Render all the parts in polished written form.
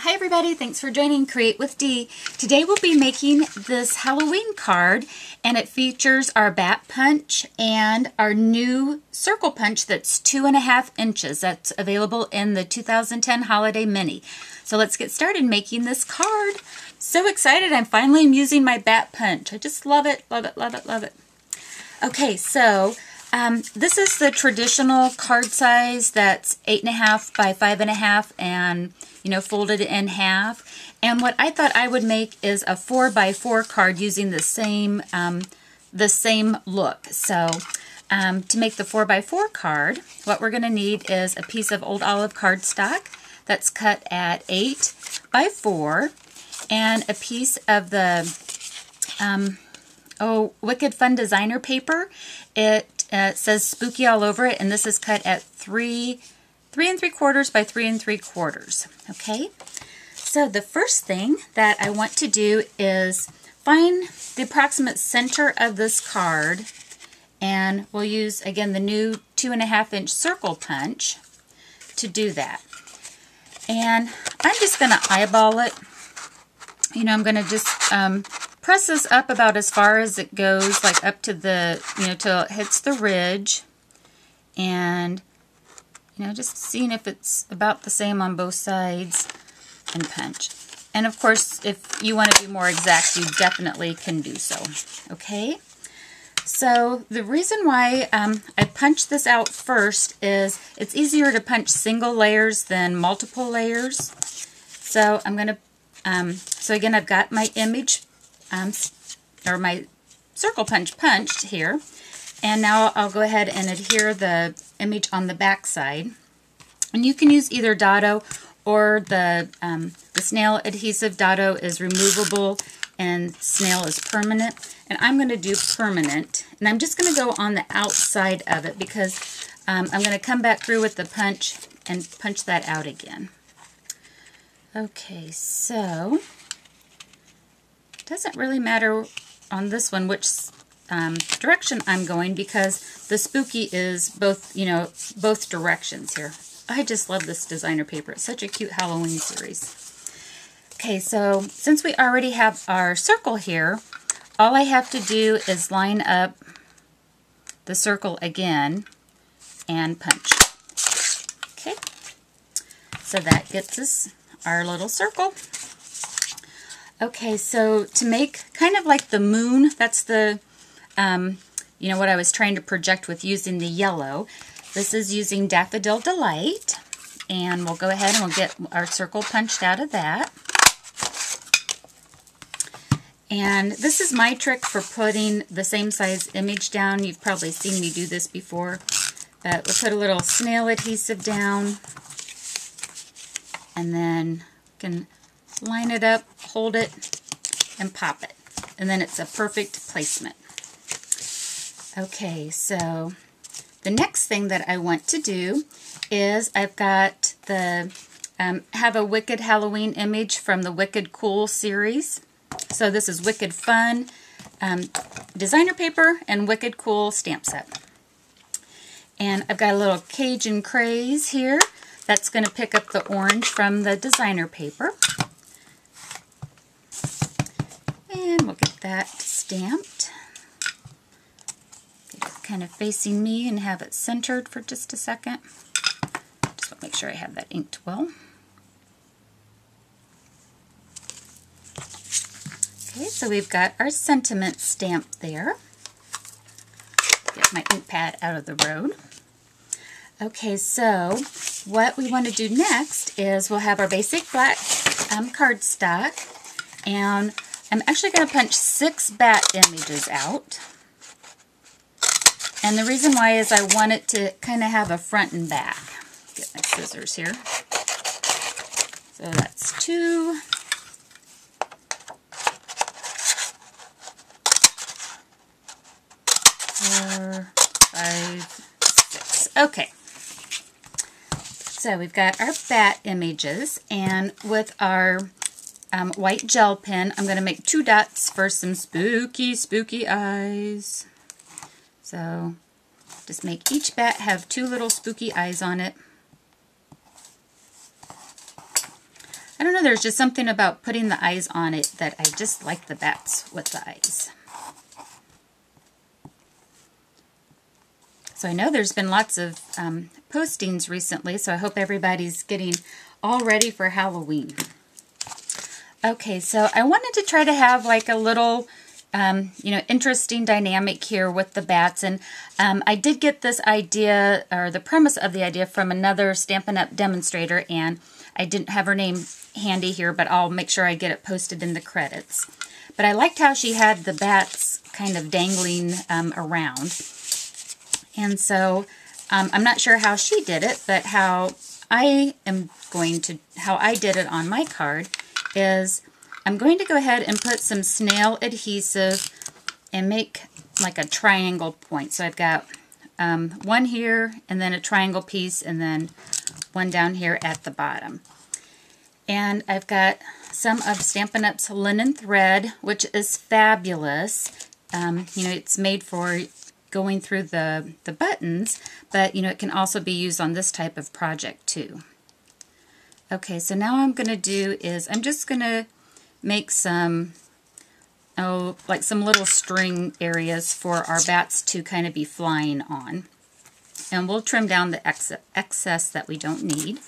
Hi everybody, thanks for joining Create with Dee. Today we'll be making this Halloween card, and it features our bat punch and our new circle punch that's 2.5 inches. That's available in the 2010 Holiday Mini. So let's get started making this card. So excited, I'm finally using my bat punch. I just love it, love it, love it, love it. Okay, so this is the traditional card size that's 8.5 by 5.5 and folded in half. And what I thought I would make is a 4x4 card using the same look. So to make the 4x4 card, what we're going to need is a piece of old olive cardstock that's cut at 8 by 4 and a piece of the Wicked Fun designer paper. It says spooky all over it, and this is cut at 3 3/3 by 3 3/4. Okay, so the first thing that I want to do is find the approximate center of this card, and we'll use again the new 2.5 inch circle punch to do that. And I'm just going to eyeball it. I'm going to just press this up about as far as it goes, like up to the, till it hits the ridge. And, just seeing if it's about the same on both sides and punch. And of course, if you want to be more exact, you definitely can do so. Okay? So the reason why I punch this out first is it's easier to punch single layers than multiple layers. So I'm going to, so again, I've got my image, or my circle punch punched here. And now I'll go ahead and adhere the image on the back side. And you can use either Dado or the snail adhesive. Dado is removable and snail is permanent. And I'm going to do permanent. And I'm just going to go on the outside of it because I'm going to come back through with the punch and punch that out again. Okay, so it doesn't really matter on this one which direction I'm going because the spooky is both, both directions here. I just love this designer paper. It's such a cute Halloween series. Okay, so since we already have our circle here, all I have to do is line up the circle again and punch. Okay, so that gets us our little circle. Okay, so to make kind of like the moon, that's the, what I was trying to project with using the yellow. This is using Daffodil Delight, and we'll go ahead and we'll get our circle punched out of that. And this is my trick for putting the same size image down. You've probably seen me do this before. We'll put a little snail adhesive down, and then can line it up, hold it, and pop it. And then it's a perfect placement. Okay, so the next thing that I want to do is I've got the, have a Wicked Halloween image from the Wicked Cool series. So this is Wicked Fun designer paper and Wicked Cool stamp set. And I've got a little Cajun Craze here. That's going to pick up the orange from the designer paper. And we'll get that stamped. Get it kind of facing me and have it centered for just a second. Just want to make sure I have that inked well. Okay, so we've got our sentiment stamp there. Get my ink pad out of the road. Okay, so what we want to do next is we'll have our basic black cardstock, and I'm actually going to punch 6 bat images out. And the reason why is I want it to kind of have a front and back. Get my scissors here. So that's 2. 4, 5, 6. Okay. So we've got our bat images, and with our white gel pen, I'm going to make 2 dots for some spooky, spooky eyes. So just make each bat have 2 little spooky eyes on it. I don't know, there's just something about putting the eyes on it that I just like the bats with the eyes. So I know there's been lots of postings recently, so I hope everybody's getting all ready for Halloween. Okay, so I wanted to try to have like a little, interesting dynamic here with the bats. And I did get this idea, or the premise of the idea, from another Stampin' Up! Demonstrator, and I didn't have her name handy here, but I'll make sure I get it posted in the credits. But I liked how she had the bats kind of dangling around. And so I'm not sure how she did it, but how I did it on my card is I'm going to go ahead and put some snail adhesive and make like a triangle point. So I've got one here and then a triangle piece and then one down here at the bottom. And I've got some of Stampin' Up's linen thread, which is fabulous. It's made for going through the buttons, but it can also be used on this type of project too. Okay, so now what I'm going to do is I'm just going to make some, like some little string areas for our bats to kind of be flying on. And we'll trim down the excess that we don't need.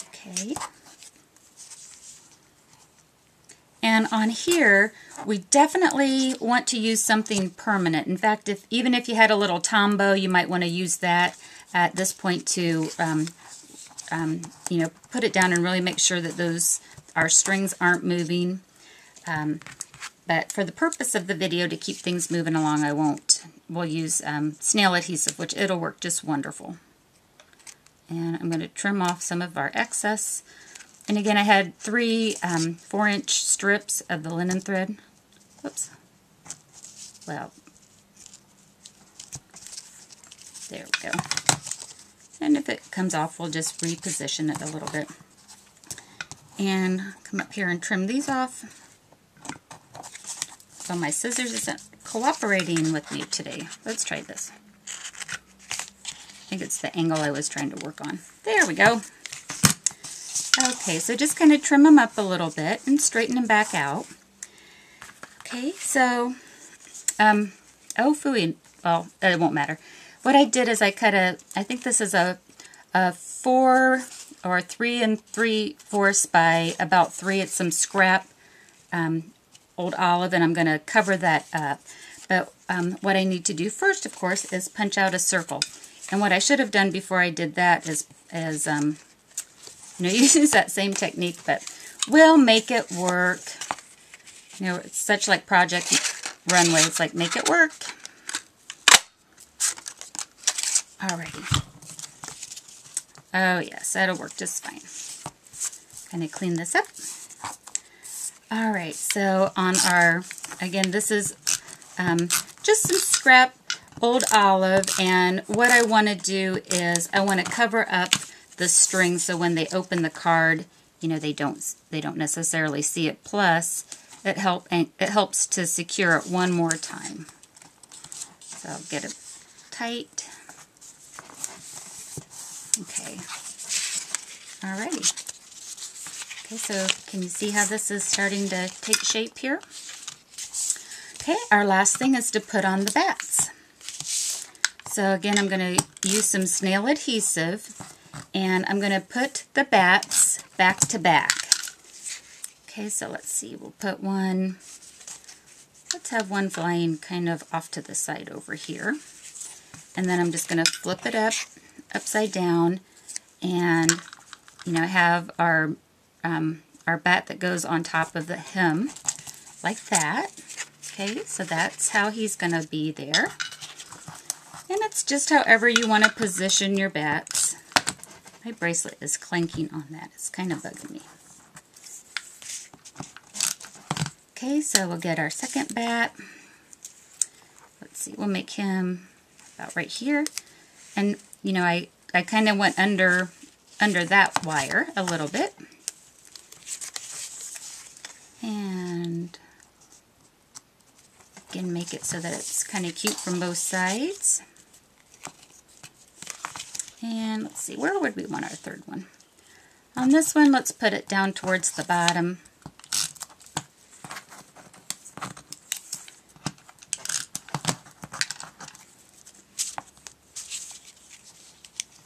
Okay. And on here, we definitely want to use something permanent. In fact, even if you had a little Tombow, you might want to use that at this point to, put it down and really make sure that our strings aren't moving. But for the purpose of the video, to keep things moving along, we'll use snail adhesive, which it'll work just wonderful. And I'm going to trim off some of our excess. And again, I had 3 4-inch strips of the linen thread. Whoops. Well, there we go. And if it comes off, we'll just reposition it a little bit. And come up here and trim these off. So my scissors isn't cooperating with me today. Let's try this. I think it's the angle I was trying to work on. There we go. Okay, so just kind of trim them up a little bit and straighten them back out. Okay, so, oh, phooey, well, it won't matter. What I did is I cut I think this is a 4 or 3 3/4 by about 3. It's some scrap old olive, and I'm going to cover that up. But what I need to do first, of course, is punch out a circle. And what I should have done before I did that is use that same technique, but we'll make it work. It's such like Project Runway. It's like, make it work. Alrighty. Oh yes, that'll work just fine. Kind of clean this up. Alright, so on our, again, this is just some scrap old olive, and what I want to do is I want to cover up the string so when they open the card, they don't necessarily see it. Plus, it helps to secure it one more time. So I'll get it tight. Okay. Alrighty. Okay, so can you see how this is starting to take shape here? Okay, our last thing is to put on the bats. So again, I'm going to use some snail adhesive, and I'm going to put the bats back to back. Okay, so let's see, we'll put one, let's have one flying kind of off to the side over here. And then I'm just going to flip it up, upside down, and, have our bat that goes on top of the hem, like that. Okay, so that's how he's going to be there. And it's just however you want to position your bats. My bracelet is clanking on that. It's kind of bugging me. Okay, so we'll get our second bat. Let's see, we'll make him about right here. And, I kind of went under that wire a little bit. And again, make it so that it's kind of cute from both sides. And let's see, where would we want our third one? On this one, let's put it down towards the bottom.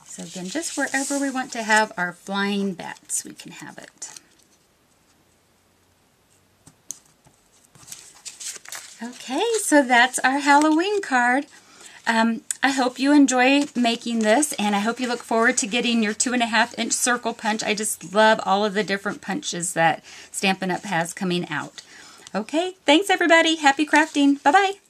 So again, just wherever we want to have our flying bats, we can have it. Okay, so that's our Halloween card. I hope you enjoy making this, and I hope you look forward to getting your 2.5-inch circle punch. I just love all of the different punches that Stampin' Up! Has coming out. Okay, thanks everybody. Happy crafting. Bye-bye.